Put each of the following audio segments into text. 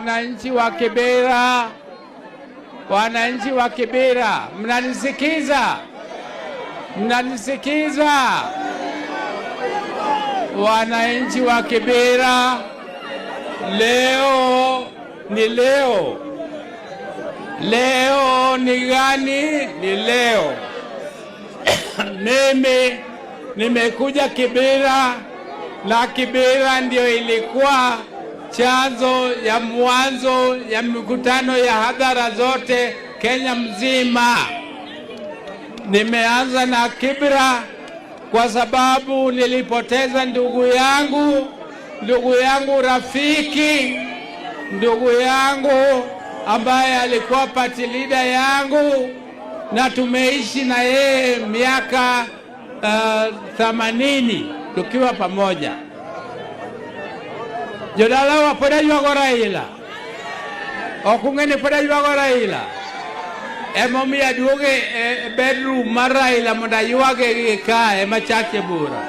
wananchi wa Kibera, wananchi wa Kibera, mnanisikiza? Mnanisikiza? Wananchi wa Kibera, leo ni leo. Leo ni gani? Ni leo. Mimi nimekuja Kibera, na Kibera ndio ilikuwa chanzo ya mwanzo ya mikutano ya hadhara zote Kenya mzima. Nimeanza na Kibera kwa sababu nilipoteza ndugu yangu rafiki, ndugu yangu ambaye alikuwa party leader yangu, na tumeishi na yeye miaka 80 tukiwa pamoja. Jodala wa poda yuago Raila, okungeni poda yuago Raila, emomi aduoge bedroom mar Raila mondo yuage kae machache bura.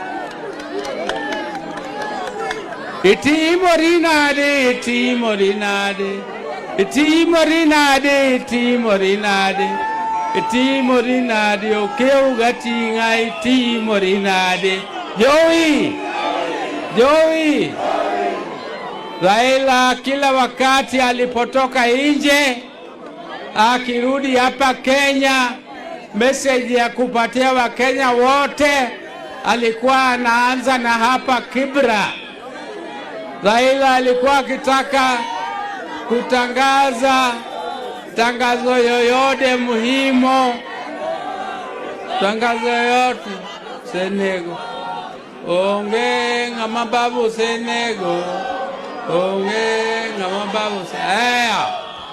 Itimori nade, itimori nade, itimori nade, itimori nade, itimori nade, okeu gatinga itimori nade. Joey, Raila kila wakati alipotoka nje akirudi hapa Kenya, message ya kupatia Wakenya wote alikuwa anaanza na hapa Kibera. Raila alikuwa akitaka kutangaza tangazo yoyote muhimu, tangazo yoyote Senego, onge ngama babu Senego, onge ngama babu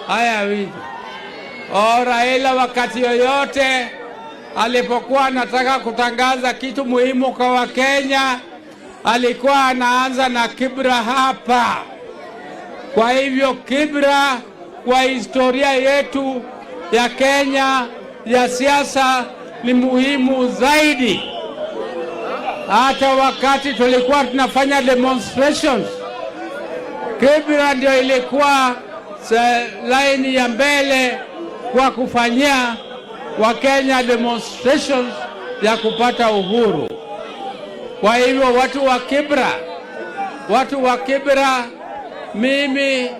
haya vitu. Raila wakati yoyote alipokuwa anataka kutangaza kitu muhimu kwa Wakenya alikuwa anaanza na Kibera hapa. Kwa hivyo Kibera kwa historia yetu ya Kenya ya siasa ni muhimu zaidi. Hata wakati tulikuwa tunafanya demonstrations, Kibera ndio ilikuwa line ya mbele kwa kufanyia Wakenya demonstrations ya kupata uhuru. Kwa hivyo watu wa Kibera, mimi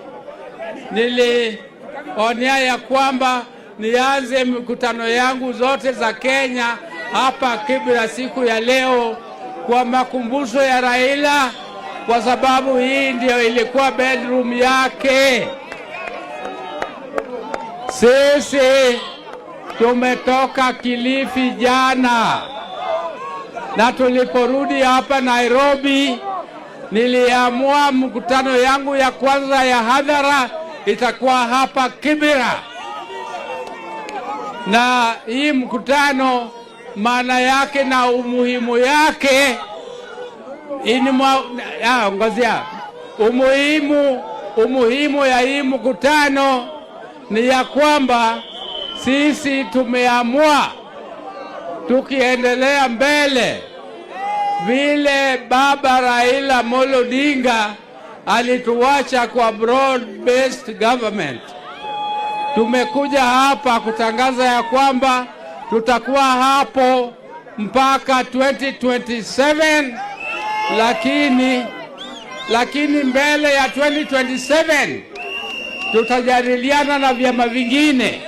nilionea ya kwamba nianze mikutano yangu zote za Kenya hapa Kibera siku ya leo kwa makumbusho ya Raila, kwa sababu hii ndio ilikuwa bedroom yake. Sisi tumetoka Kilifi jana, na tuliporudi hapa Nairobi niliamua mkutano yangu ya kwanza ya hadhara itakuwa hapa Kibera. Na hii mkutano maana yake na umuhimu yake umuhimu ya hii mkutano ni ya kwamba sisi tumeamua tukiendelea mbele vile baba Raila Amolo Odinga alituacha kwa broad based government. Tumekuja hapa kutangaza ya kwamba tutakuwa hapo mpaka 2027, lakini mbele ya 2027 tutajadiliana na vyama vingine,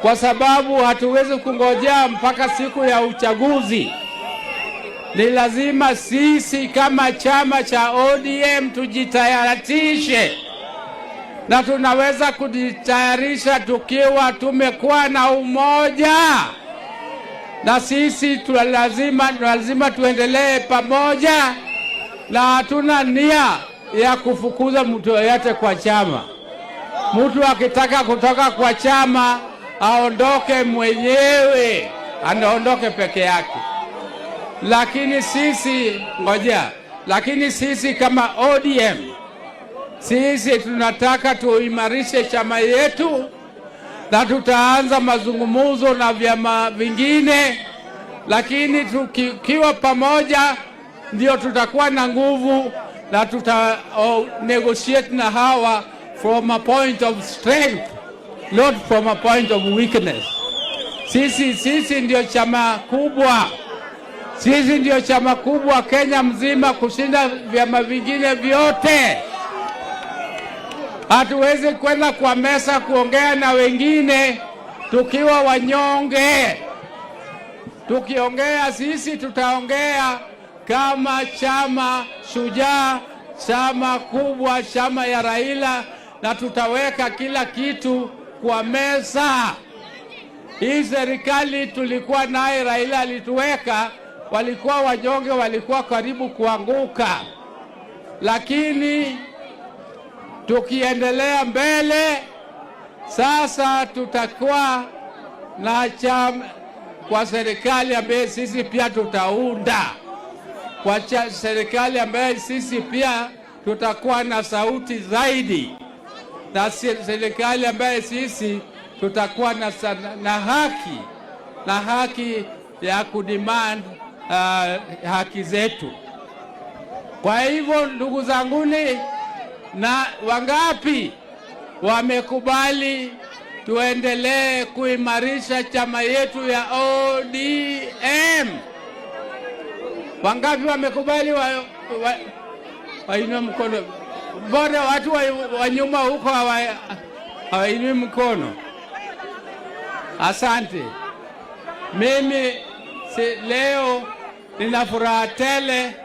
kwa sababu hatuwezi kungojea mpaka siku ya uchaguzi. Ni lazima sisi kama chama cha ODM tujitayarishe, na tunaweza kujitayarisha tukiwa tumekuwa na umoja. Na sisi lazima tuendelee pamoja, na hatuna nia ya kufukuza mtu yoyote kwa chama. Mtu akitaka kutoka kwa chama aondoke mwenyewe, anaondoke peke yake. Lakini sisi kama ODM, sisi tunataka tuimarishe chama yetu, na tutaanza mazungumzo na vyama vingine, lakini tukiwa pamoja ndio tutakuwa na nguvu, na negotiate na hawa from a point of strength, not from a point of weakness. Sisi ndio chama kubwa. Sisi ndio chama kubwa Kenya mzima kushinda vyama vingine vyote. Hatuwezi kwenda kwa mesa kuongea na wengine tukiwa wanyonge. Tukiongea sisi tutaongea kama chama shujaa, chama kubwa, chama ya Raila, na tutaweka kila kitu kwa meza. Hii serikali tulikuwa naye Raila alituweka, walikuwa wanyonge, walikuwa karibu kuanguka. Lakini tukiendelea mbele sasa tutakuwa na chama kwa serikali ambaye sisi pia tutaunda. Kwa serikali ambaye sisi pia tutakuwa na sauti zaidi. Na serikali ambaye sisi tutakuwa na haki ya kudemand haki zetu. Kwa hivyo ndugu zanguni, na wangapi wamekubali tuendelee kuimarisha chama yetu ya ODM? Wangapi wamekubali? Wainue mkono. Mbona watu wa nyuma huko hawainui mkono? Asante. Mimi leo nina furaha tele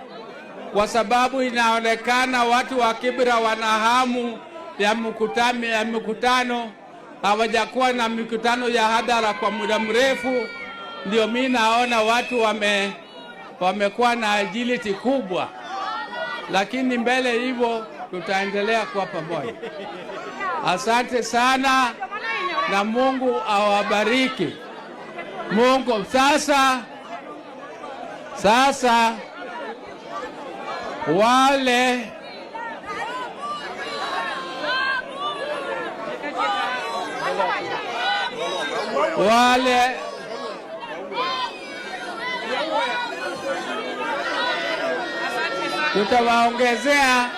kwa sababu inaonekana watu wa Kibra wana hamu ya mkutano. Hawajakuwa na mikutano ya hadhara kwa muda mrefu. Ndio mimi naona watu wamekuwa na agility kubwa. Lakini mbele hivyo tutaendelea kuwa pamoja. Asante sana na Mungu awabariki. Mungu sasa wale tutawaongezea.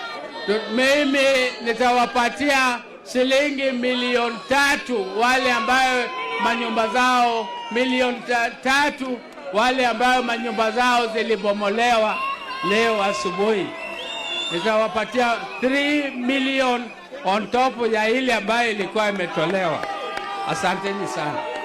Mimi nitawapatia shilingi 3,000,000 wale ambayo manyumba zao, 3,000,000 wale ambayo manyumba zao zilibomolewa leo asubuhi. Nitawapatia 3 million on top ya ile ambayo ilikuwa imetolewa. Asanteni sana.